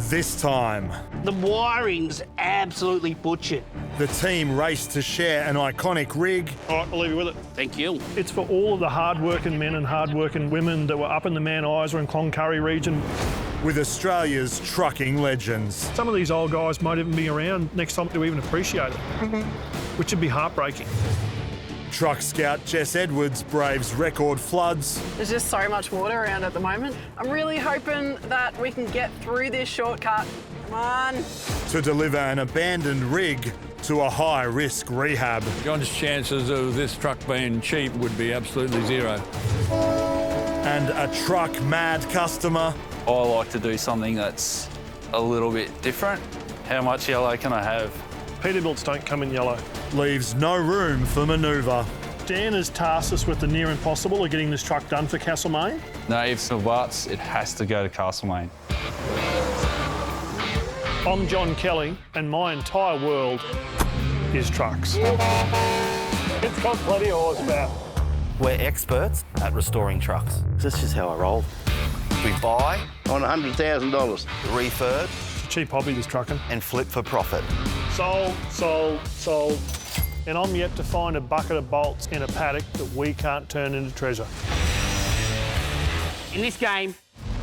This time, The wiring's absolutely butchered. the team raced to share an iconic rig All right, I'll leave you with it. Thank you. It's for all of the hard-working men and hard-working women that were up in the Mount Isa and Cloncurry region. with Australia's trucking legends. Some of these old guys might even be around next time to even appreciate it, which would be heartbreaking. Truck scout Jess Edwards braves record floods There's just so much water around at the moment. I'm really hoping that we can get through this shortcut. Come on. to deliver an abandoned rig to a high-risk rehab. Jon's chances of this truck being cheap would be absolutely zero. And a truck-mad customer I like to do something that's a little bit different. How much yellow can I have? Peterbilts don't come in yellow. leaves no room for manoeuvre. Dan has tasked us with the near impossible of getting this truck done for Castlemaine. No ifs or buts, it has to go to Castlemaine. I'm Jon Kelly, and my entire world is trucks. It's got plenty of horsepower. We're experts at restoring trucks. This is how I roll. We buy, on $100,000. refurb, It's a cheap hobby, this trucking. and flip for profit. Sold, sold, sold. And I'm yet to find a bucket of bolts in a paddock that we can't turn into treasure. In this game,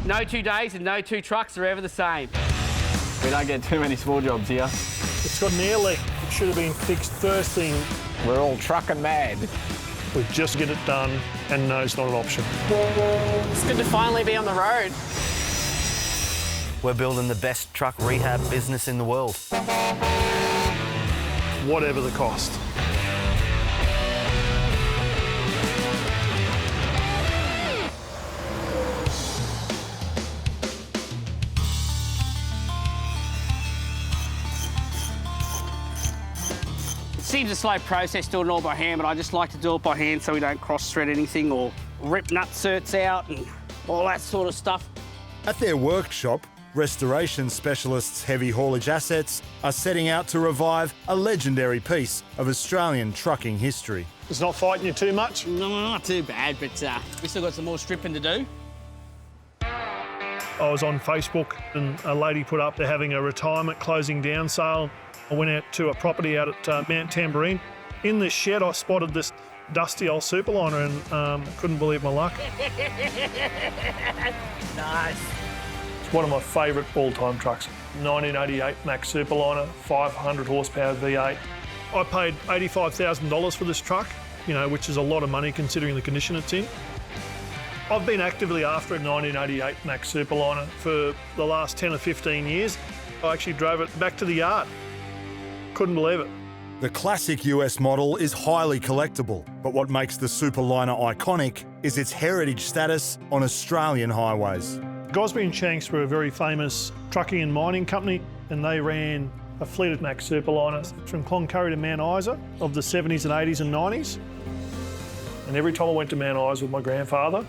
no 2 days and no 2 trucks are ever the same. We don't get too many small jobs here. It's got an air leak. It should have been fixed first thing. We're all trucking mad. We just get it done, and no, it's not an option. It's good to finally be on the road. We're building the best truck rehab business in the world. Whatever the cost. It seems a slow process doing it all by hand, but I just like to do it by hand so we don't cross-thread anything or rip nut certs out and all that sort of stuff. At their workshop, restoration specialists Heavy Haulage Assets are setting out to revive a legendary piece of Australian trucking history. It's not fighting you too much. No, not too bad, but we still got some more stripping to do. I was on Facebook and a lady put up they're having a retirement closing down sale. I went out to a property out at Mount Tamborine. In this shed, I spotted this dusty old superliner and couldn't believe my luck. Nice. It's one of my favourite all-time trucks. 1988 Max Superliner, 500 horsepower V8. I paid $85,000 for this truck, which is a lot of money considering the condition it's in. I've been actively after a 1988 Max Superliner for the last 10 or 15 years. I actually drove it back to the yard. Couldn't believe it. The classic US model is highly collectible, but what makes the Superliner iconic is its heritage status on Australian highways. Gosby and Shanks were a very famous trucking and mining company, and they ran a fleet of Max Superliners from Cloncurry to Mount Isa of the 70s and 80s and 90s. And every time I went to Mount Isa with my grandfather,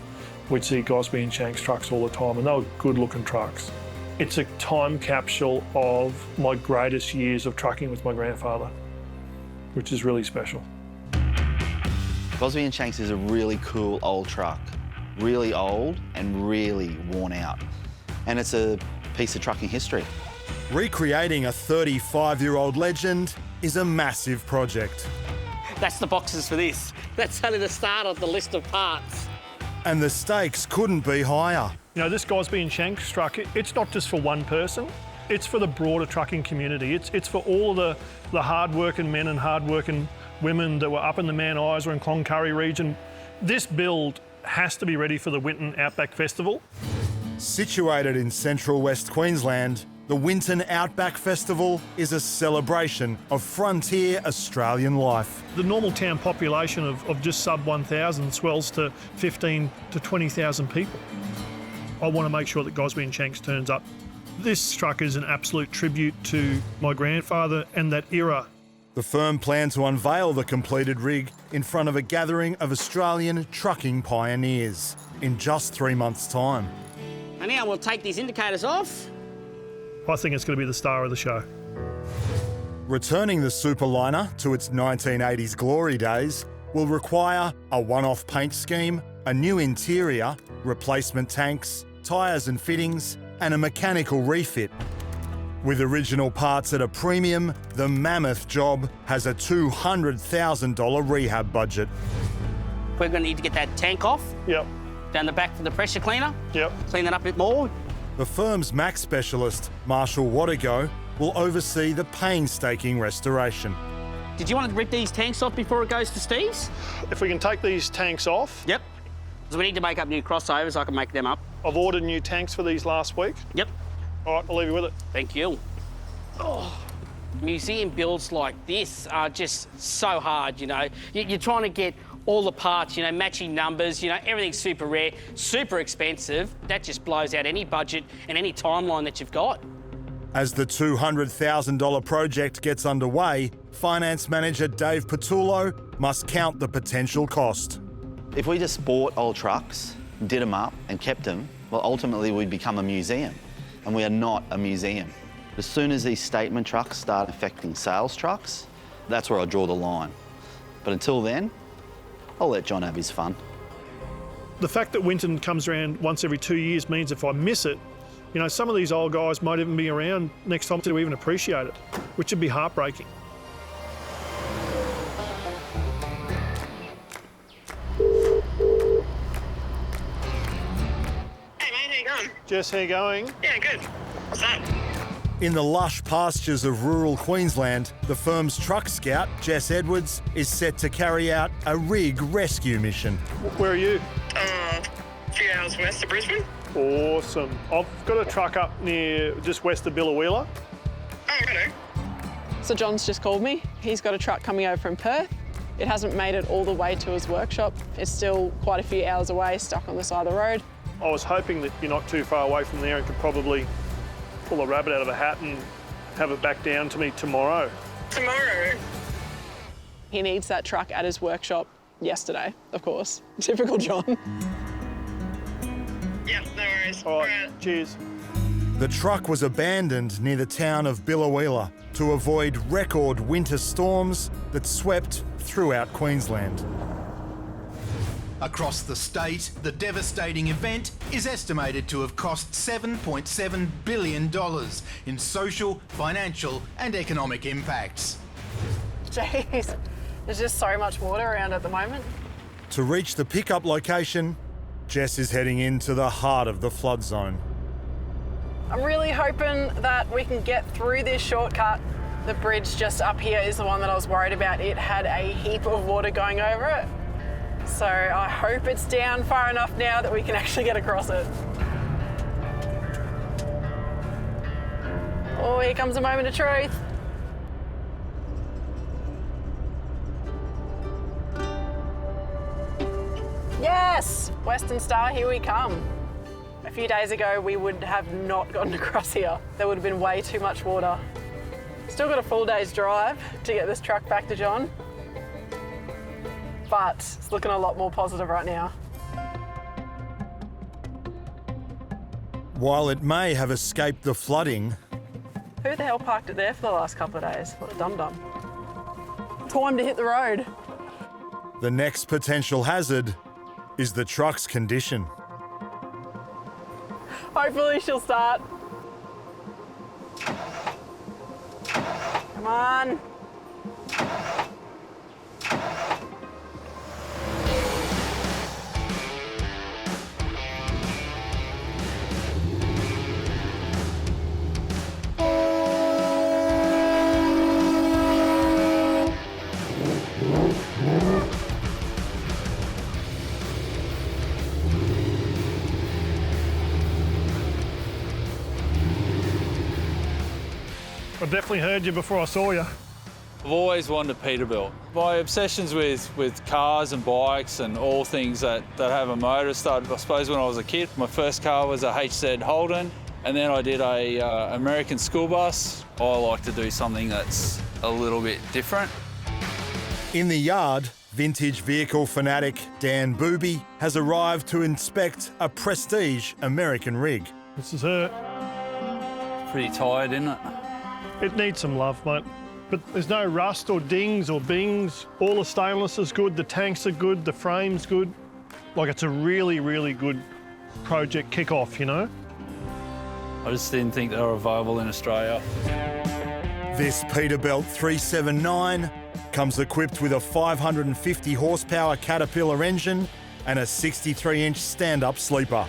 we'd see Gosby and Shanks trucks all the time, and they were good-looking trucks. It's a time capsule of my greatest years of trucking with my grandfather, which is really special. Gosby and Shanks is a really cool old truck. Really old and really worn out. And it's a piece of trucking history. Recreating a 35-year-old legend is a massive project. That's the boxes for this. That's only the start of the list of parts. And the stakes couldn't be higher. This Gosby and Shanks truck, it's not just for one person. It's for the broader trucking community. It's for all of the hard-working men and hard-working women that were up in the Mount Isa and Cloncurry region. This build has to be ready for the Winton Outback Festival. Situated in central West Queensland, the Winton Outback Festival is a celebration of frontier Australian life. The normal town population of just sub 1,000 swells to 15 to 20,000 people. I want to make sure that Gosby and Shanks turns up. This truck is an absolute tribute to my grandfather and that era. The firm planned to unveil the completed rig in front of a gathering of Australian trucking pioneers in just 3 months' time. And now we'll take these indicators off. I think it's going to be the star of the show. Returning the Superliner to its 1980s glory days will require a one-off paint scheme, a new interior, replacement tanks, tyres and fittings, and a mechanical refit. With original parts at a premium, the mammoth job has a $200,000 rehab budget. We're going to need to get that tank off. Yep. Down the back for the pressure cleaner. Yep. Clean that up a bit more. The firm's Mac specialist, Marshall Watergo, will oversee the painstaking restoration. Did you want to rip these tanks off before it goes to Steve's? If we can take these tanks off. Yep. Because we need to make up new crossovers. I can make them up. I've ordered new tanks for these last week. Yep. All right, I'll leave you with it. Thank you. Oh, museum builds like this are just so hard, you know. You're trying to get all the parts, you know, matching numbers, you know, everything's super rare, super expensive. That just blows out any budget and any timeline that you've got. As the $200,000 project gets underway, finance manager Dave Patullo must count the potential cost. If we just bought old trucks, did them up and kept them, well, ultimately we'd become a museum, and we are not a museum. As soon as these statement trucks start affecting sales trucks, that's where I draw the line. But until then, I'll let Jon have his fun. The fact that Winton comes around once every 2 years means if I miss it, you know, some of these old guys might even be around next time to even appreciate it, which would be heartbreaking. Hey mate, how you going? Jess, how you going? Yeah, good. What's up? In the lush pastures of rural Queensland, the firm's truck scout, Jess Edwards, is set to carry out a rig rescue mission. Where are you? A few hours west of Brisbane. Awesome. I've got a truck up near just west of Billawheeler. Oh, righto. So Jon's just called me. He's got a truck coming over from Perth. It hasn't made it all the way to his workshop. It's still quite a few hours away, stuck on the side of the road. I was hoping that you're not too far away from there and could probably pull a rabbit out of a hat and have it back down to me tomorrow. Tomorrow? He needs that truck at his workshop yesterday, of course. Typical Jon. Yep, no worries. All right, cheers. The truck was abandoned near the town of Billawheeler to avoid record winter storms that swept throughout Queensland. Across the state, the devastating event is estimated to have cost $7.7 billion in social, financial and economic impacts. Jeez, there's just so much water around at the moment. To reach the pickup location, Jess is heading into the heart of the flood zone. I'm really hoping that we can get through this shortcut. The bridge just up here is the one that I was worried about. It had a heap of water going over it. So I hope it's down far enough now that we can actually get across it. Oh, here comes a moment of truth. Yes! Western Star, here we come. A few days ago, we would have not gotten across here. There would have been way too much water. Still got a full day's drive to get this truck back to Jon. But it's looking a lot more positive right now. While it may have escaped the flooding, Who the hell parked it there for the last couple of days? What a dum-dum. Time to hit the road. the next potential hazard is the truck's condition. Hopefully she'll start. Come on. I definitely heard you before I saw you. I've always wanted a Peterbilt. My obsessions with cars and bikes and all things that have a motor started, I suppose, when I was a kid. My first car was a HZ Holden, and then I did a American school bus. I like to do something that's a little bit different. In the yard, vintage vehicle fanatic Dan Booby has arrived to inspect a prestige American rig. This is her. Pretty tired, isn't it? It needs some love, mate. But there's no rust or dings or bings. All the stainless is good, the tanks are good, the frame's good. Like, it's a really, really good project kick-off, you know? I just didn't think they were available in Australia. This Peterbilt 379 comes equipped with a 550 horsepower Caterpillar engine and a 63-inch stand-up sleeper.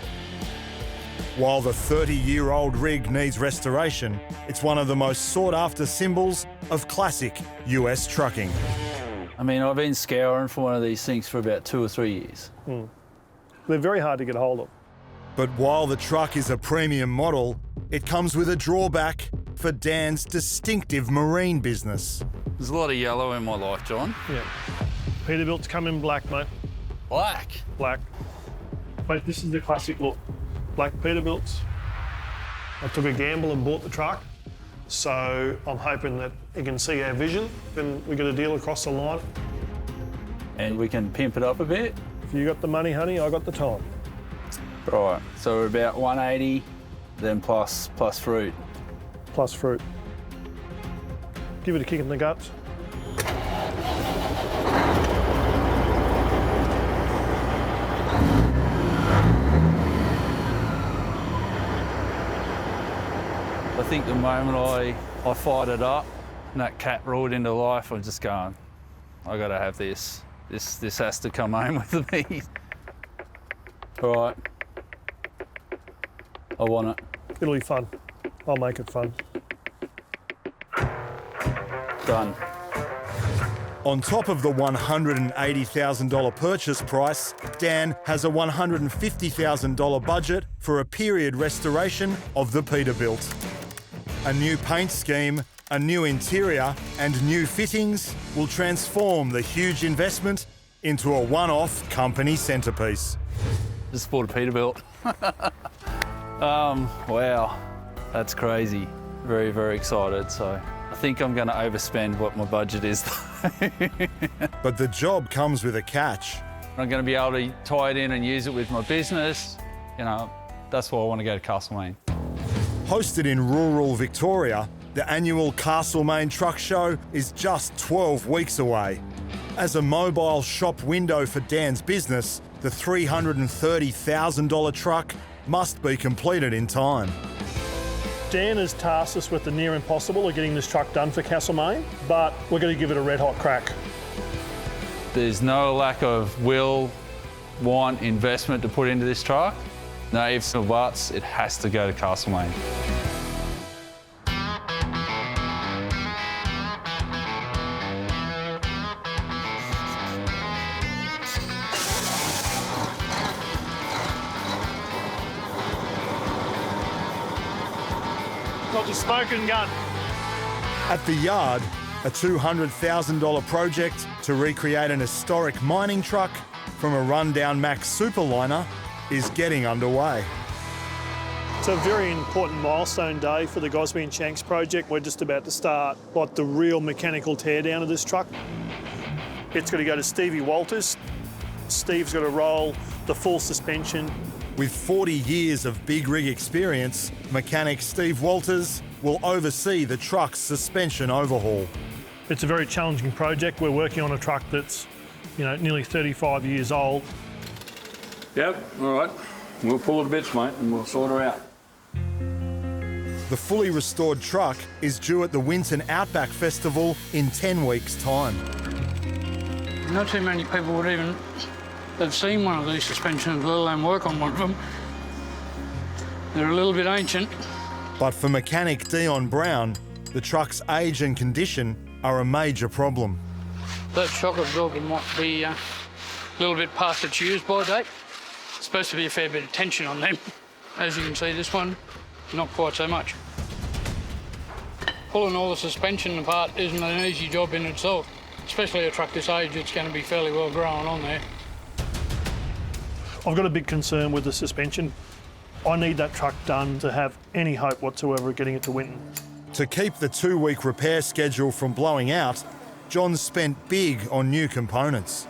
While the 30-year-old rig needs restoration, it's one of the most sought-after symbols of classic US trucking. I mean, I've been scouring for one of these things for about 2 or 3 years. They're very hard to get hold of. But while the truck is a premium model, it comes with a drawback for Dan's distinctive marine business. There's a lot of yellow in my life, John. Yeah. Peterbilt's come in black, mate. Black? Black. Mate, this is the classic look. Black Peterbilts. I took a gamble and bought the truck, so I'm hoping that you can see our vision and we get a deal across the line. And we can pimp it up a bit? If you got the money, honey, I got the time. Right, so we're about 180, then plus fruit. Plus fruit. Give it a kick in the guts. I think the moment I fired it up and that cat roared into life, I'm just going, I gotta have this. This has to come home with me. All right. I want it. It'll be fun. I'll make it fun. Done. On top of the $180,000 purchase price, Dan has a $150,000 budget for a period restoration of the Peterbilt. A new paint scheme, a new interior and new fittings will transform the huge investment into a one-off company centrepiece. Just bought a Peterbilt. Wow, that's crazy. Very, very excited. So I think I'm going to overspend what my budget is. But the job comes with a catch. I'm going to be able to tie it in and use it with my business. You know, that's why I want to go to Castlemaine. Hosted in rural Victoria, the annual Castlemaine Truck Show is just 12 weeks away. As a mobile shop window for Dan's business, the $330,000 truck must be completed in time. Dan has tasked us with the near impossible of getting this truck done for Castlemaine, but we're going to give it a red hot crack. There's no lack of will, want, investment to put into this truck. No ifs or buts, it has to go to Castlemaine. Not the smoking gun. At the yard, a $200,000 project to recreate an historic mining truck from a rundown Mack Superliner is getting underway. It's a very important milestone day for the Gosby and Shanks project. We're just about to start like the real mechanical teardown of this truck. It's got to go to Stevie Walters. Steve's got to roll the full suspension. With 40 years of big rig experience, mechanic Steve Walters will oversee the truck's suspension overhaul. It's a very challenging project. We're working on a truck that's, nearly 35 years old. Yep, all right. We'll pull the bits, mate, and we'll sort her out. The fully restored truck is due at the Winton Outback Festival in 10 weeks' time. Not too many people would even have seen one of these suspensions, let alone work on one of them. They're a little bit ancient. But for mechanic Dion Brown, the truck's age and condition are a major problem. That shock absorber might be a little bit past its use by date. It's supposed to be a fair bit of tension on them. As you can see, this one, not quite so much. Pulling all the suspension apart isn't an easy job in itself. Especially a truck this age, it's going to be fairly well grown on there. I've got a big concern with the suspension. I need that truck done to have any hope whatsoever of getting it to Winton. To keep the 2-week repair schedule from blowing out, John spent big on new components.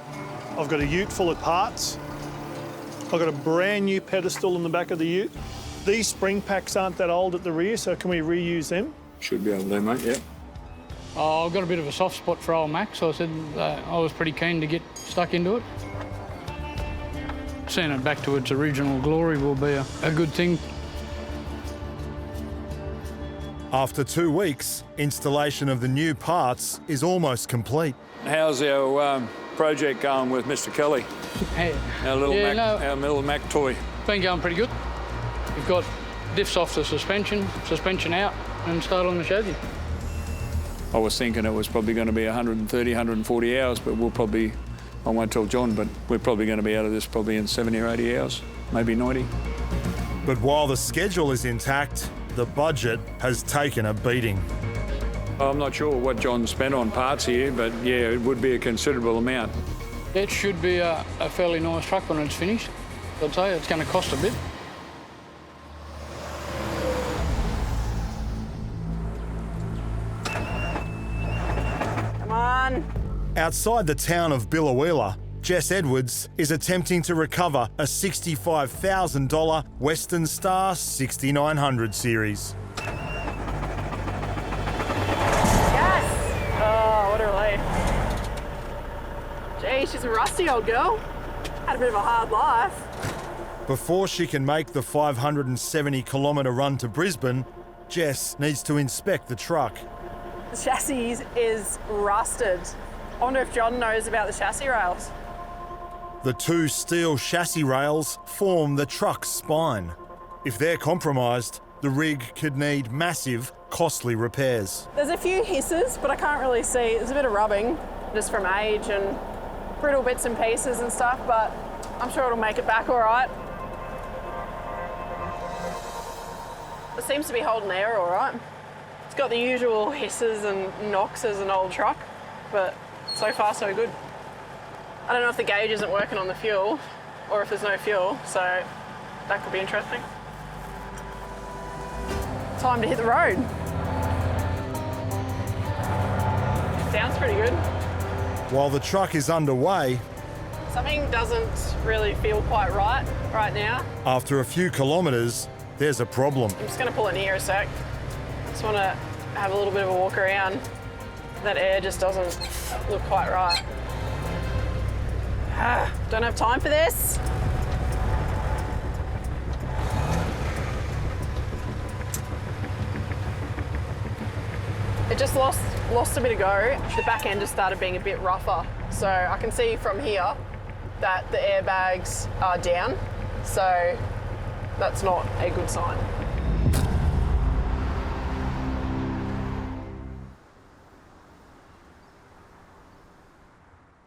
I've got a ute full of parts. I've got a brand new pedestal in the back of the ute. These spring packs aren't that old at the rear, so can we reuse them? Should be able to, mate, yeah. I've got a bit of a soft spot for old Mac, so I said I was pretty keen to get stuck into it. Seeing it back to its original glory will be a good thing. After 2 weeks, installation of the new parts is almost complete. How's our project going with Mr. Kelly? Hey. Our little Mac toy. Been going pretty good. We've got diffs off the suspension out, and start on the chassis. I was thinking it was probably going to be 130, 140 hours, but I won't tell John, but we're probably going to be out of this probably in 70 or 80 hours, maybe 90. But while the schedule is intact, the budget has taken a beating. I'm not sure what John spent on parts here, but yeah, it would be a considerable amount. It should be a fairly nice truck when it's finished. I'd say it's going to cost a bit. Come on. Outside the town of Biloela, Jess Edwards is attempting to recover a $65,000 Western Star 6900 series. Yes! Oh, what a relief. Gee, she's a rusty old girl. Had a bit of a hard life. Before she can make the 570-kilometre run to Brisbane, Jess needs to inspect the truck. The chassis is rusted. I wonder if John knows about the chassis rails. The two steel chassis rails form the truck's spine. If they're compromised, the rig could need massive, costly repairs. There's a few hisses, but I can't really see. There's a bit of rubbing, just from age and brittle bits and pieces and stuff, but I'm sure it'll make it back all right. It seems to be holding air all right. It's got the usual hisses and knocks as an old truck, but so far so good. I don't know if the gauge isn't working on the fuel or if there's no fuel, so that could be interesting. Time to hit the road. Sounds pretty good. While the truck is underway, something doesn't really feel quite right now. After a few kilometres, there's a problem. I'm just going to pull in here a sec. Just want to have a little bit of a walk around. That air just doesn't look quite right. Don't have time for this. It just lost a bit of go. The back end just started being a bit rougher. So I can see from here that the airbags are down. So that's not a good sign.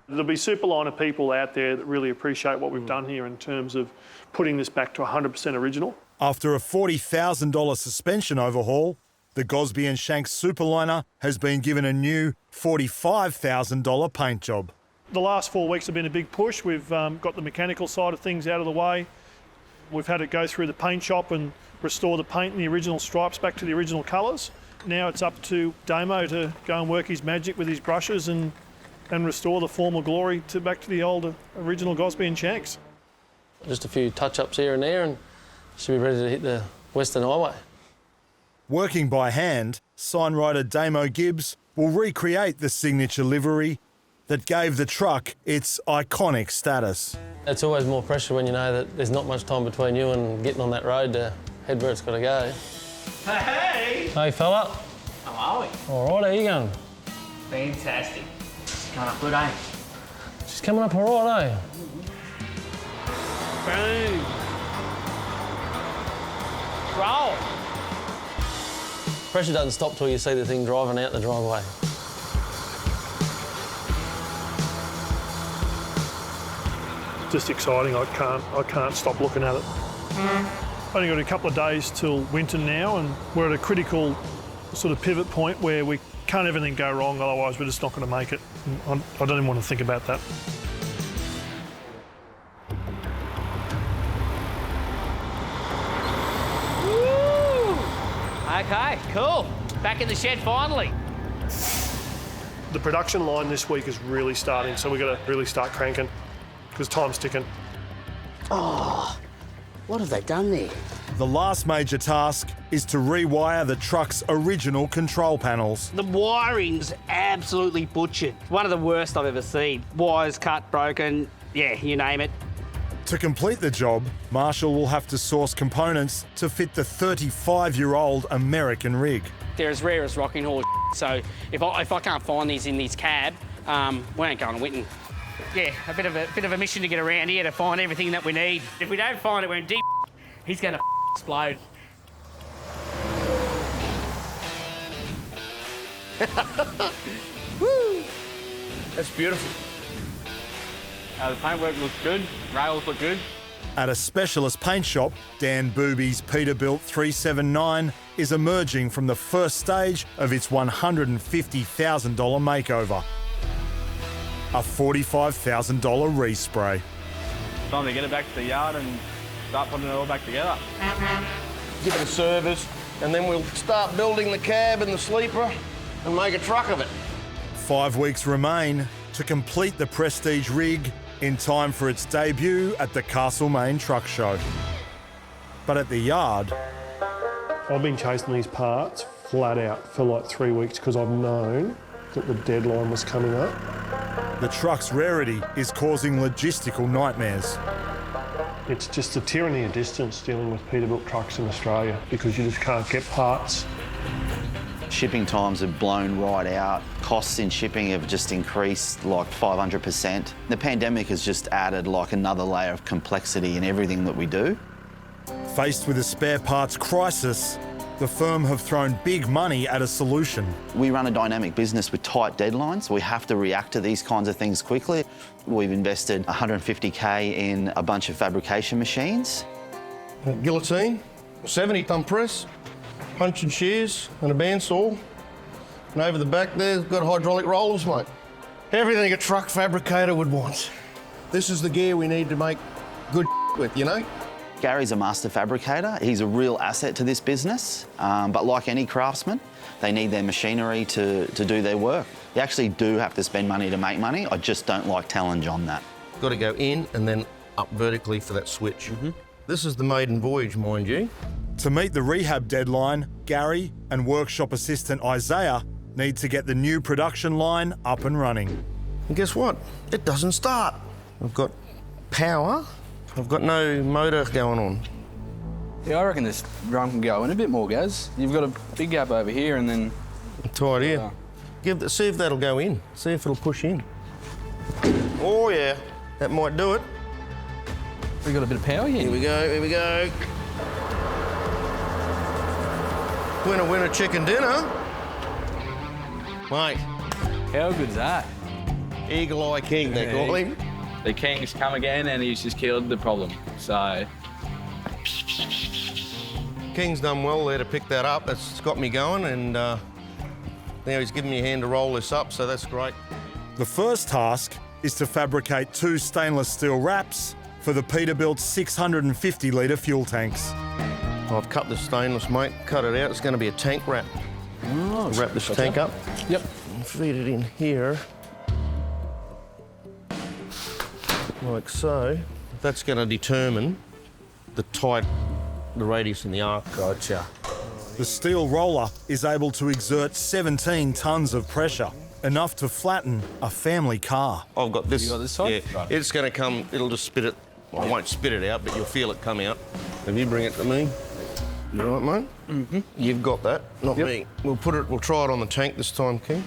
There'll be superliner people out there that really appreciate what we've done here in terms of putting this back to 100% original. After a $40,000 suspension overhaul, the Gosby and Shanks superliner has been given a new $45,000 paint job. The last 4 weeks have been a big push. We've got the mechanical side of things out of the way. We've had it go through the paint shop and restore the paint and the original stripes back to the original colours. Now it's up to Damo to go and work his magic with his brushes and restore the former glory back to the old original Gosby and Shanks. Just a few touch-ups here and there and should be ready to hit the Western Highway. Working by hand, signwriter Damo Gibbs will recreate the signature livery that gave the truck its iconic status. It's always more pressure when you know that there's not much time between you and getting on that road to head where it's got to go. Hey! Hey, fella. How are we? All right, how you going? Fantastic. Coming up good, eh? She's coming up all right, eh? Boom. Roll. Pressure doesn't stop till you see the thing driving out the driveway. Just exciting. I can't stop looking at it. Only got a couple of days till Winton now, and we're at a critical sort of pivot point where we can't have anything go wrong, otherwise we're just not going to make it. I don't even want to think about that. Woo! Okay, cool. Back in the shed finally. The production line this week is really starting, so we've got to really start cranking because time's ticking. Oh, what have they done there? The last major task is to rewire the truck's original control panels. The wiring's absolutely butchered. One of the worst I've ever seen. Wires cut, broken, yeah, you name it. To complete the job, Marshall will have to source components to fit the 35-year-old American rig. They're as rare as rocking horse, so if I can't find these in this cab, we ain't going to Winton. Yeah, a bit of a mission to get around here to find everything that we need. If we don't find it, we're in deep. He's going to explode. Woo! That's beautiful. The paintwork looks good, rails look good. At a specialist paint shop, Dan Booby's Peterbilt 379 is emerging from the first stage of its $150,000 makeover. A $45,000 respray. Time to get it back to the yard and start putting it all back together. Give it a service, and then we'll start building the cab and the sleeper and make a truck of it. 5 weeks remain to complete the prestige rig in time for its debut at the Castlemaine Truck Show. But at the yard... I've been chasing these parts flat out for like 3 weeks because I've known that the deadline was coming up. The truck's rarity is causing logistical nightmares. It's just the tyranny of distance dealing with Peterbilt trucks in Australia because you just can't get parts. Shipping times have blown right out. Costs in shipping have just increased like 500%. The pandemic has just added like another layer of complexity in everything that we do. Faced with a spare parts crisis, the firm have thrown big money at a solution. We run a dynamic business with tight deadlines. We have to react to these kinds of things quickly. We've invested $150K in a bunch of fabrication machines. A guillotine, 70-ton press, punch and shears and a bandsaw. And over the back there's got hydraulic rollers, mate. Everything a truck fabricator would want. This is the gear we need to make good with, you know? Gary's a master fabricator. He's a real asset to this business. But like any craftsman, they need their machinery to do their work. You actually do have to spend money to make money. I just don't like telling John that. Got to go in and then up vertically for that switch. This is the maiden voyage, mind you. To meet the rehab deadline, Gary and workshop assistant Isaiah need to get the new production line up and running. And guess what? It doesn't start. I've got power. I've got no motor going on. Yeah, I reckon this drum can go in a bit more, Gaz. You've got a big gap over here and then... Tight here. See if that'll go in. See if it'll push in. Oh, yeah. That might do it. We got a bit of power here. Here we go, here we go. Winner, winner, chicken dinner. Mate. How good's that? Eagle Eye King, they call him. The King's come again and he's just killed the problem, so... King's done well there to pick that up. That's got me going, and now he's giving me a hand to roll this up, so that's great. The first task is to fabricate 2 stainless steel wraps for the Peterbilt 650-litre fuel tanks. I've cut the stainless, mate. Cut it out. It's going to be a tank wrap. Oh, wrap this tank up. Yep. And feed it in here. Like so. That's going to determine the radius in the arc. Gotcha. The steel roller is able to exert 17 tonnes of pressure, enough to flatten a family car. I've got this. You got this side? Yeah. Right. It's going to come, it'll just spit it. Well, I won't spit it out, but you'll feel it come out. If you bring it to me. You all right, mate? Mm-hmm. You've got that, not me. We'll try it on the tank this time, King.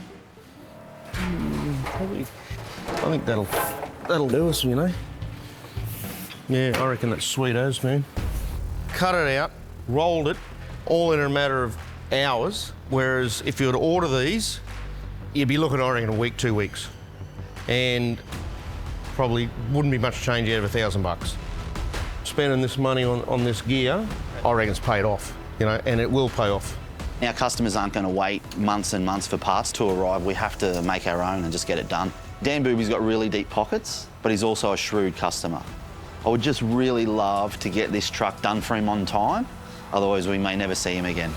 I think that'll do us, you know. Yeah, I reckon that's sweet as, man. Cut it out, rolled it, all in a matter of hours. Whereas if you were to order these, you'd be looking, I reckon, a week, 2 weeks. And probably wouldn't be much change out of $1,000. Spending this money on this gear, I reckon it's paid off, you know, and it will pay off. Our customers aren't going to wait months and months for parts to arrive. We have to make our own and just get it done. Dan Booby's got really deep pockets, but he's also a shrewd customer. I would just really love to get this truck done for him on time, otherwise we may never see him again.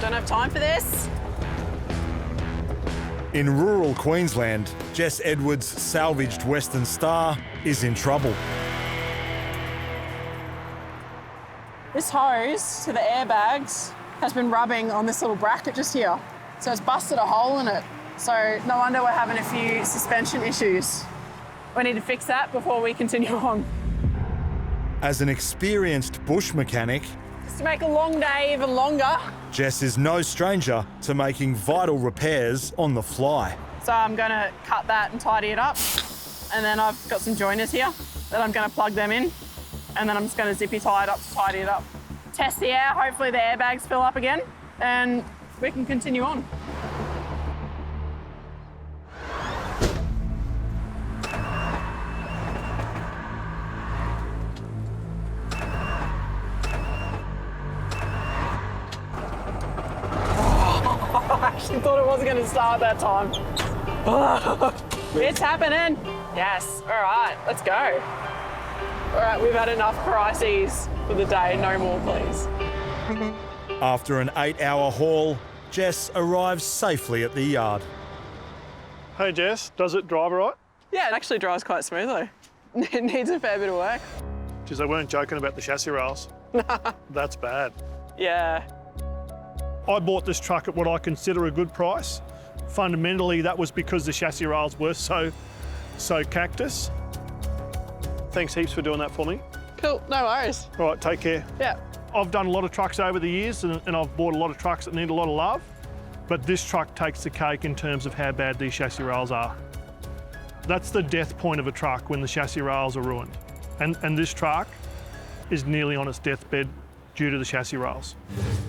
Don't have time for this. In rural Queensland, Jess Edwards' salvaged Western Star is in trouble. This hose to the airbags has been rubbing on this little bracket just here. So it's busted a hole in it. So no wonder we're having a few suspension issues. We need to fix that before we continue on. As an experienced bush mechanic, Just to make a long day even longer. Jess is no stranger to making vital repairs on the fly. So I'm going to cut that and tidy it up. And then I've got some joiners here that I'm going to plug them in. And then I'm just going to zippy tie it up to tidy it up. Test the air, hopefully the airbags fill up again, and we can continue on. I actually thought it wasn't going to start that time. It's happening. Yes. All right, let's go. All right, we've had enough crises for the day. No more, please. After an 8-hour haul, Jess arrives safely at the yard. Hey Jess, does it drive all right? Yeah, it actually drives quite smoothly. It needs a fair bit of work. Geez, they weren't joking about the chassis rails. That's bad. Yeah. I bought this truck at what I consider a good price. Fundamentally, that was because the chassis rails were so cactus. Thanks heaps for doing that for me. Cool, no worries. All right, take care. Yeah. I've done a lot of trucks over the years and I've bought a lot of trucks that need a lot of love, but this truck takes the cake in terms of how bad these chassis rails are. That's the death point of a truck, when the chassis rails are ruined. And this truck is nearly on its deathbed due to the chassis rails.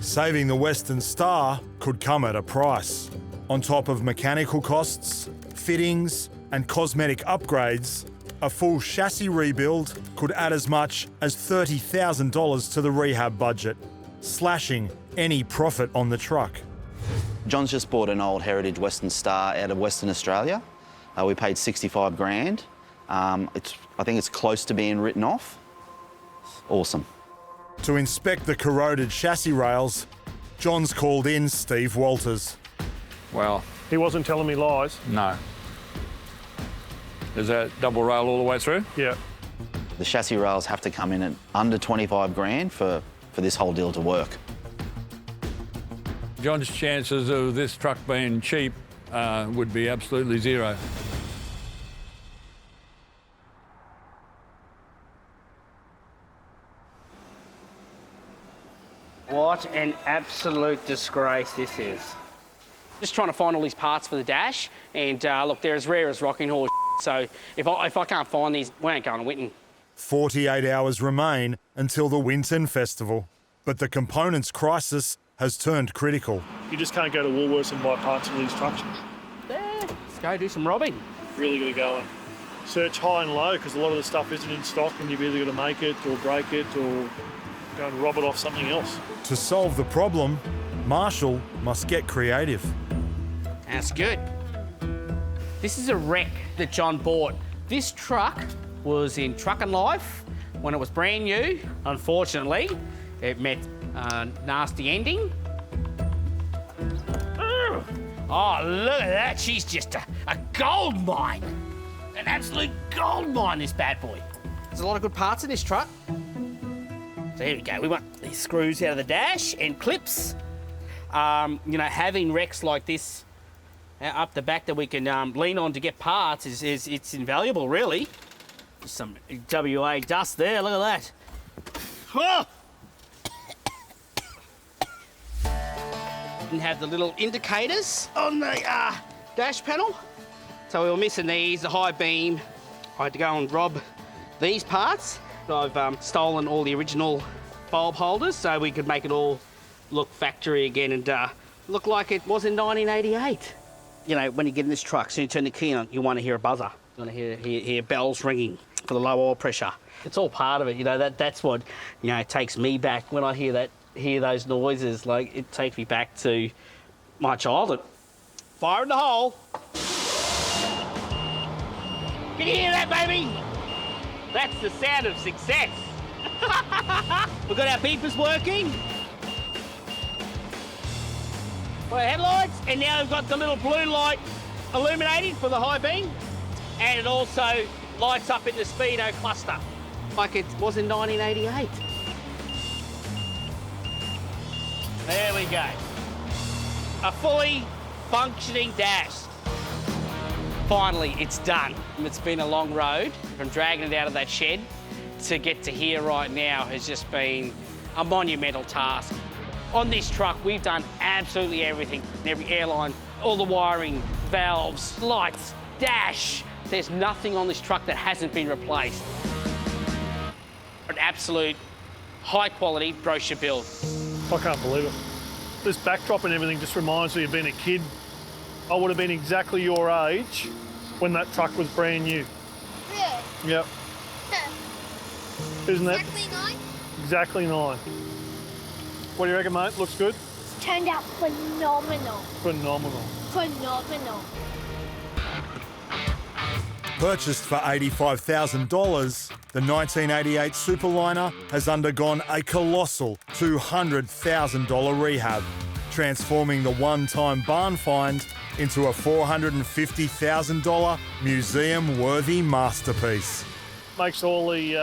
Saving the Western Star could come at a price. On top of mechanical costs, fittings and cosmetic upgrades, a full chassis rebuild could add as much as $30,000 to the rehab budget, slashing any profit on the truck. John's just bought an old Heritage Western Star out of Western Australia. We paid 65 grand. I think it's close to being written off. Awesome. To inspect the corroded chassis rails, John's called in Steve Walters. Well, he wasn't telling me lies. No. Is that double rail all the way through? Yeah. The chassis rails have to come in at under 25 grand for this whole deal to work. John's chances of this truck being cheap would be absolutely zero. What an absolute disgrace this is. Just trying to find all these parts for the dash, and look, they're as rare as rocking horse. So if I can't find these, we ain't going to Winton. 48 hours remain until the Winton Festival, but the components crisis has turned critical. You just can't go to Woolworths and buy parts for these trucks. Yeah, let's go do some robbing. Really good going. Search high and low, because a lot of the stuff isn't in stock and you've either got to make it or break it or go and rob it off something else. To solve the problem, Marshall must get creative. That's good. This is a wreck that John bought. This truck was in Truckin' Life when it was brand new. Unfortunately, it met a nasty ending. Oh, look at that. She's just a gold mine. An absolute gold mine, this bad boy. There's a lot of good parts in this truck. So here we go. We want these screws out of the dash and clips. You know, having wrecks like this up the back that we can lean on to get parts is it's invaluable, really. Just some WA dust there. Look at that. Oh! Didn't have the little indicators on the dash panel, so we were missing these. The high beam. I had to go and rob these parts. I've stolen all the original bulb holders so we could make it all look factory again and look like it was in 1988. You know, when you get in this truck, so you turn the key on, you want to hear a buzzer. You want to hear bells ringing for the low oil pressure. It's all part of it, you know. That's what, you know, takes me back when I hear those noises. Like, it takes me back to my childhood. Fire in the hole. Can you hear that, baby? That's the sound of success. We've got our beepers working. Our headlights, and now we've got the little blue light illuminating for the high beam, and it also lights up in the speedo cluster like it was in 1988. There we go. A fully functioning dash. Finally, it's done. It's been a long road. From dragging it out of that shed to get to here right now has just been a monumental task. On this truck, we've done absolutely everything. Every airline, all the wiring, valves, lights, dash. There's nothing on this truck that hasn't been replaced. An absolute high-quality brochure build. I can't believe it. This backdrop and everything just reminds me of being a kid. I would have been exactly your age when that truck was brand new. Really? Yep. Isn't that? Exactly 9? Exactly 9. What do you reckon, mate? Looks good? Turned out phenomenal. Phenomenal. Phenomenal. Purchased for $85,000, the 1988 Superliner has undergone a colossal $200,000 rehab, transforming the one-time barn find into a $450,000 museum-worthy masterpiece. Makes all the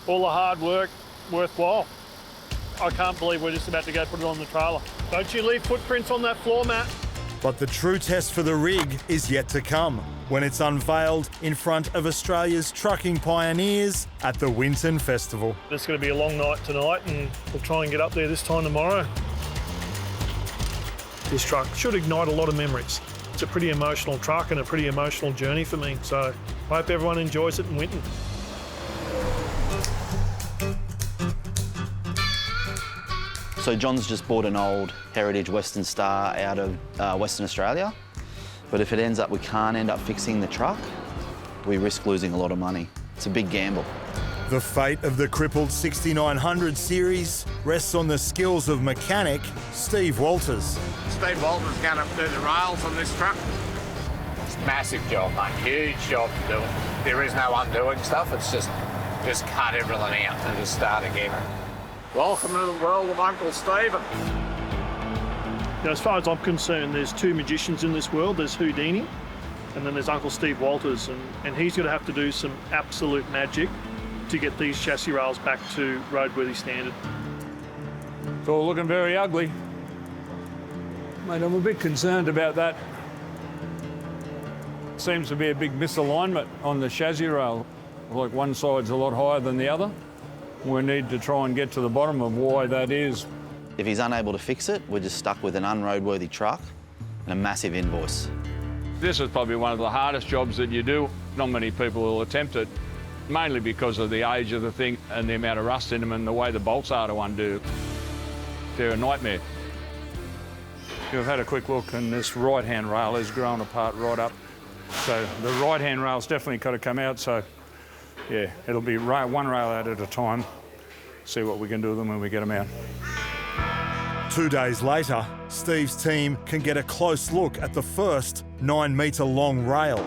hard work worthwhile. I can't believe we're just about to go put it on the trailer. Don't you leave footprints on that floor mat. But the true test for the rig is yet to come, when it's unveiled in front of Australia's trucking pioneers at the Winton Festival. It's going to be a long night tonight, and we'll try and get up there this time tomorrow. This truck should ignite a lot of memories. It's a pretty emotional truck and a pretty emotional journey for me, so I hope everyone enjoys it in Winton. So John's just bought an old Heritage Western Star out of Western Australia. But if it ends up we can't end up fixing the truck, we risk losing a lot of money. It's a big gamble. The fate of the crippled 6900 series rests on the skills of mechanic Steve Walters. Steve Walters going to do the rails on this truck. It's a massive job, mate. Huge job to do it. There is no undoing stuff. It's just cut everything out and just start again. Welcome to the world of Uncle Stephen. Now, as far as I'm concerned, there's two magicians in this world. There's Houdini, and then there's Uncle Steve Walters, and he's going to have to do some absolute magic to get these chassis rails back to roadworthy standard. It's all looking very ugly. Mate, I'm a bit concerned about that. Seems to be a big misalignment on the chassis rail. Like one side's a lot higher than the other. We need to try and get to the bottom of why that is. If he's unable to fix it, we're just stuck with an unroadworthy truck and a massive invoice. This is probably one of the hardest jobs that you do. Not many people will attempt it, mainly because of the age of the thing and the amount of rust in them and the way the bolts are to undo. They're a nightmare. You've had a quick look and this right-hand rail is grown apart right up. So the right-hand rail's definitely got to come out, so yeah, it'll be one rail out at a time. See what we can do with them when we get them out. 2 days later, Steve's team can get a close look at the first 9-metre long rail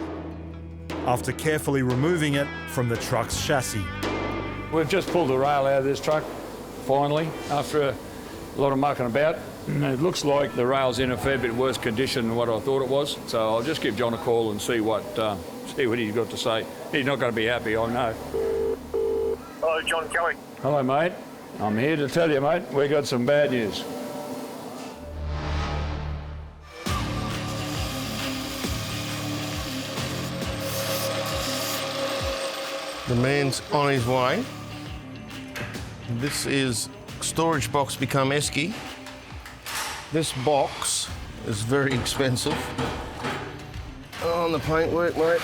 after carefully removing it from the truck's chassis. We've just pulled the rail out of this truck, finally, after a lot of mucking about. And it looks like the rail's in a fair bit worse condition than what I thought it was. So I'll just give John a call and see what he's got to say. He's not going to be happy, I know. Hello, Jon Kelly. Hello, mate. I'm here to tell you, mate, we got some bad news. The man's on his way. This is storage box become esky. This box is very expensive. On the paintwork, mate.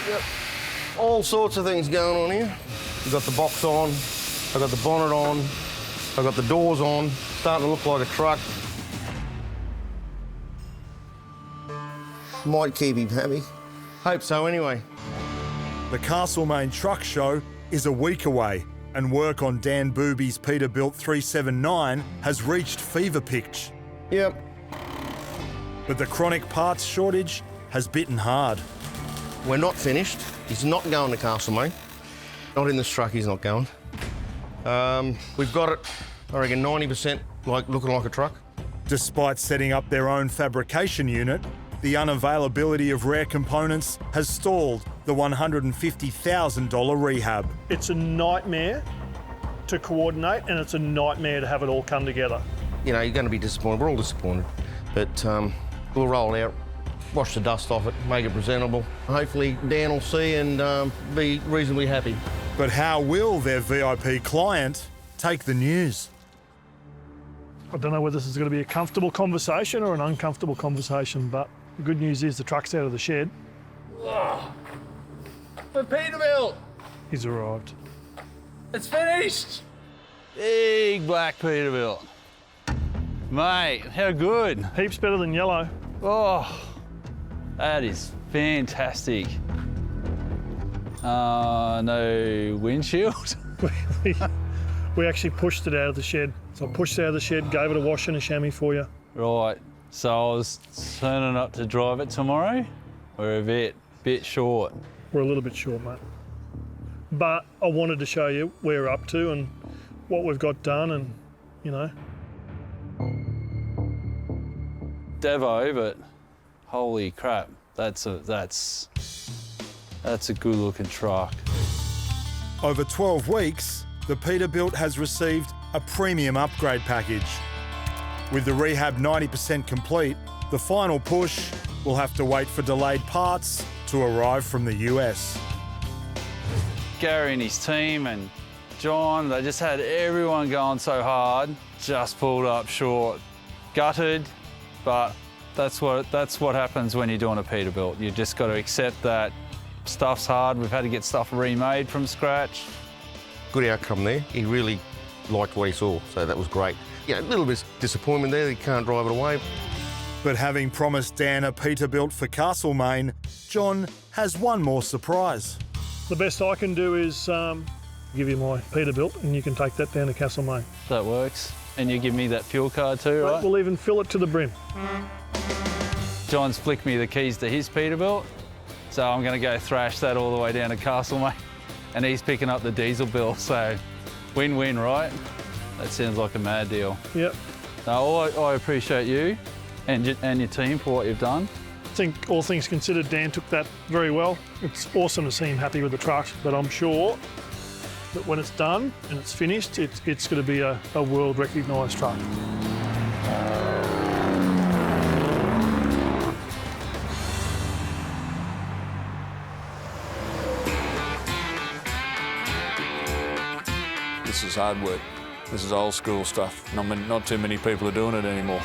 Yep. All sorts of things going on here. We've got the box on, I've got the bonnet on, I've got the doors on, starting to look like a truck. Might keep him happy. Hope so anyway. The Castlemaine Truck Show is a week away, and work on Dan Booby's Peterbilt 379 has reached fever pitch. Yep. But the chronic parts shortage has bitten hard. We're not finished. He's not going to Castlemaine. Not in this truck, he's not going. We've got it, I reckon, 90% looking like a truck. Despite setting up their own fabrication unit, the unavailability of rare components has stalled the $150,000 rehab. It's a nightmare to coordinate, and it's a nightmare to have it all come together. You know, you're going to be disappointed. We're all disappointed. But we'll roll out wash the dust off it, make it presentable. Hopefully Dan will see and be reasonably happy. But how will their VIP client take the news? I don't know whether this is going to be a comfortable conversation or an uncomfortable conversation, but the good news is the truck's out of the shed. Oh, the Peterbilt! He's arrived. It's finished! Big black Peterbilt. Mate, how good? Heaps better than yellow. Oh, that is fantastic. No windshield? We actually pushed it out of the shed. So I pushed it out of the shed, gave it a wash and a chamois for you. Right, so I was turning up to drive it tomorrow. We're a bit short. We're a little bit short, mate. But I wanted to show you where we're up to and what we've got done and, you know. Devo, but holy crap, that's a good looking truck. Over 12 weeks, the Peterbilt has received a premium upgrade package. With the rehab 90% complete, the final push will have to wait for delayed parts to arrive from the US. Gary and his team and Jon, they just had everyone going so hard, just pulled up short. Gutted, but that's what happens when you're doing a Peterbilt. You just got to accept that stuff's hard. We've had to get stuff remade from scratch. Good outcome there. He really liked what he saw, so that was great. Yeah, a little bit of disappointment there, he can't drive it away. But having promised Dan a Peterbilt for Castlemaine, Jon has one more surprise. The best I can do is give you my Peterbilt and you can take that down to Castlemaine. That works. And you give me that fuel card too, right? We'll even fill it to the brim. Jon's flicked me the keys to his Peterbilt, so I'm going to go thrash that all the way down to Castlemaine. And he's picking up the diesel bill, so win-win, right? That sounds like a mad deal. Yep. No, I appreciate you and your team for what you've done. I think all things considered, Dan took that very well. It's awesome to see him happy with the truck, but I'm sure that when it's done and it's finished, it's going to be a world recognised truck. This is hard work. This is old school stuff. Not too many people are doing it anymore.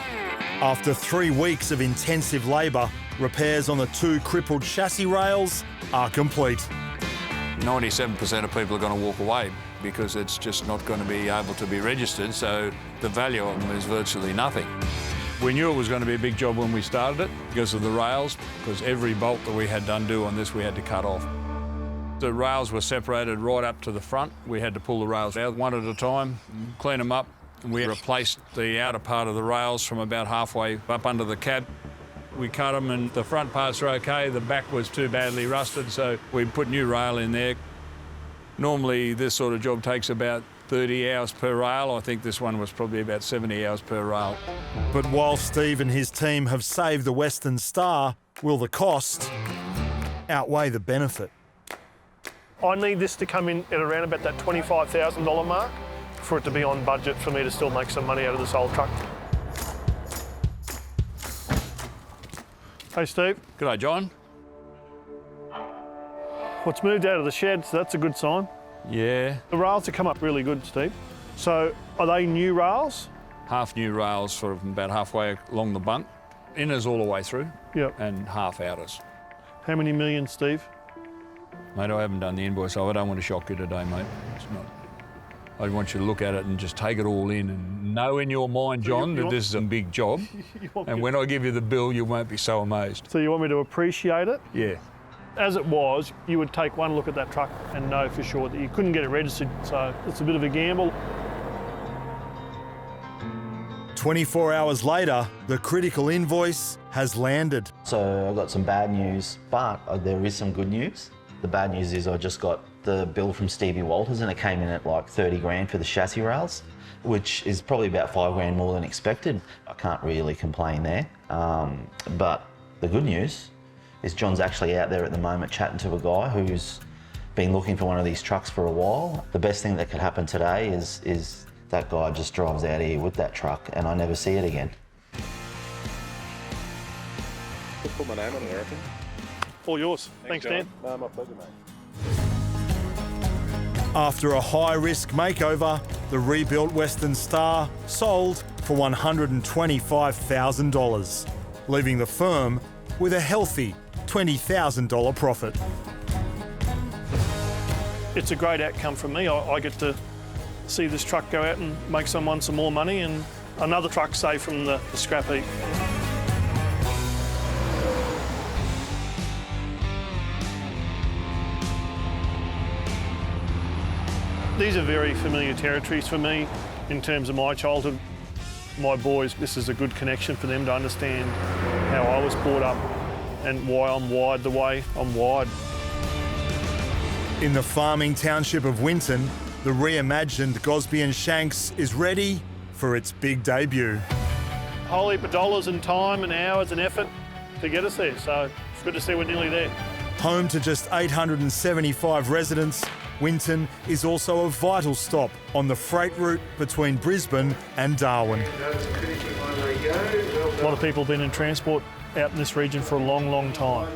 After 3 weeks of intensive labour, repairs on the 2 crippled chassis rails are complete. 97% of people are going to walk away because it's just not going to be able to be registered, so the value of them is virtually nothing. We knew it was going to be a big job when we started it because of the rails, because every bolt that we had to undo on this we had to cut off. The rails were separated right up to the front. We had to pull the rails out one at a time, clean them up. We replaced the outer part of the rails from about halfway up under the cab. We cut them and the front parts are okay. The back was too badly rusted, so we put new rail in there. Normally this sort of job takes about 30 hours per rail. I think this one was probably about 70 hours per rail. But while Steve and his team have saved the Western Star, will the cost outweigh the benefit? I need this to come in at around about that $25,000 mark for it to be on budget for me to still make some money out of this old truck. Hey, Steve. G'day, Jon. What's moved out of the shed, so that's a good sign. Yeah. The rails have come up really good, Steve. So are they new rails? Half new rails, sort of about halfway along the bunk. Inners all the way through. Yep. And half outers. How many million, Steve? Mate, I haven't done the invoice, so I don't want to shock you today, mate. It's not. I want you to look at it and just take it all in and know in your mind, Jon, that this is a big job. And when I give you the bill, you won't be so amazed. So you want me to appreciate it? Yeah. As it was, you would take one look at that truck and know for sure that you couldn't get it registered, so it's a bit of a gamble. 24 hours later, the critical invoice has landed. So I've got some bad news, but there is some good news. The bad news is I just got the bill from Stevie Walters and it came in at like 30 grand for the chassis rails, which is probably about 5 grand more than expected. I can't really complain there. But the good news is Jon's actually out there at the moment chatting to a guy who's been looking for one of these trucks for a while. The best thing that could happen today is that guy just drives out here with that truck and I never see it again. Just put my name on it, I reckon. All yours. Thanks Dan. No, my pleasure, mate. After a high-risk makeover, the rebuilt Western Star sold for $125,000, leaving the firm with a healthy $20,000 profit. It's a great outcome for me. I get to see this truck go out and make someone some more money and another truck saved from the scrap heap. These are very familiar territories for me in terms of my childhood. My boys, this is a good connection for them to understand how I was brought up and why I'm wired the way I'm wired. In the farming township of Winton, the reimagined Gosby & Shanks is ready for its big debut. A whole heap of dollars and time and hours and effort to get us there, so it's good to see we're nearly there. Home to just 875 residents, Winton is also a vital stop on the freight route between Brisbane and Darwin. A lot of people have been in transport out in this region for a long, long time,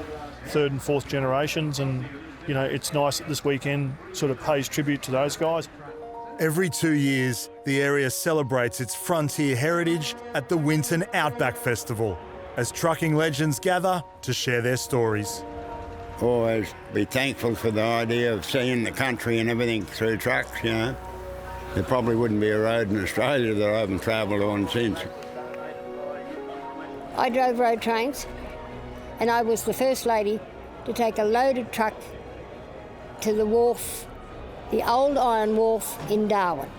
third and fourth generations, and you know, it's nice that this weekend sort of pays tribute to those guys. Every 2 years, the area celebrates its frontier heritage at the Winton Outback Festival, as trucking legends gather to share their stories. Always be thankful for the idea of seeing the country and everything through trucks, you know. There probably wouldn't be a road in Australia that I haven't travelled on since. I drove road trains, and I was the first lady to take a loaded truck to the wharf, the old iron wharf in Darwin.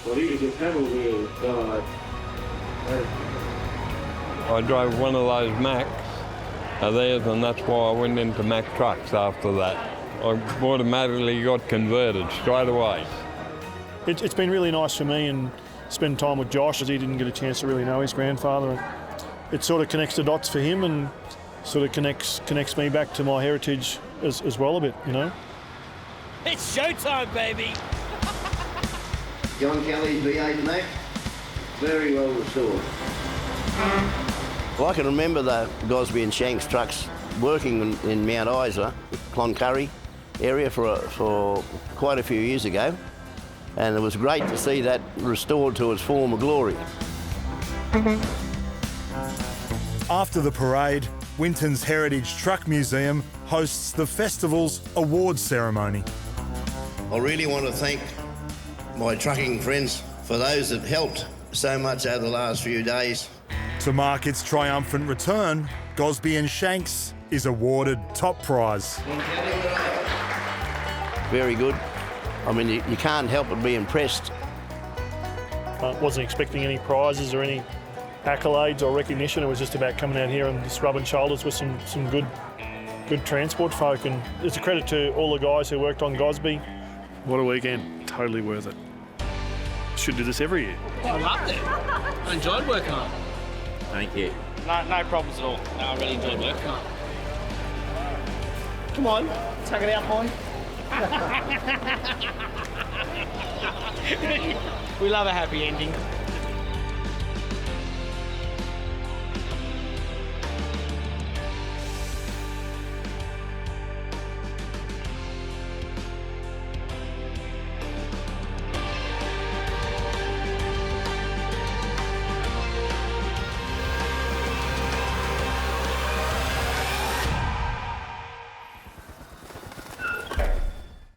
Well, he was a panel wheel guy. I drove one of those Macs theirs, and that's why I went into Mack trucks after that. I automatically got converted straight away. It's been really nice for me and spend time with Josh, as he didn't get a chance to really know his grandfather. And it sort of connects the dots for him and sort of connects me back to my heritage as well a bit, you know. It's showtime, baby! Jon Kelly's V8 Mac, very well restored. Well, I can remember the Gosby & Shanks trucks working in Mount Isa, Cloncurry area for quite a few years ago, and it was great to see that restored to its former glory. After the parade, Winton's Heritage Truck Museum hosts the festival's awards ceremony. I really want to thank my trucking friends for those that helped so much over the last few days. To mark its triumphant return, Gosby & Shanks is awarded top prize. Very good. I mean, you can't help but be impressed. I wasn't expecting any prizes or any accolades or recognition. It was just about coming out here and just rubbing shoulders with some good transport folk. And it's a credit to all the guys who worked on Gosby. What a weekend. Totally worth it. Should do this every year. I loved it. I enjoyed working on it. Thank you. No problems at all. No, I really enjoyed working on it. Come on, tuck it out, boy. We love a happy ending.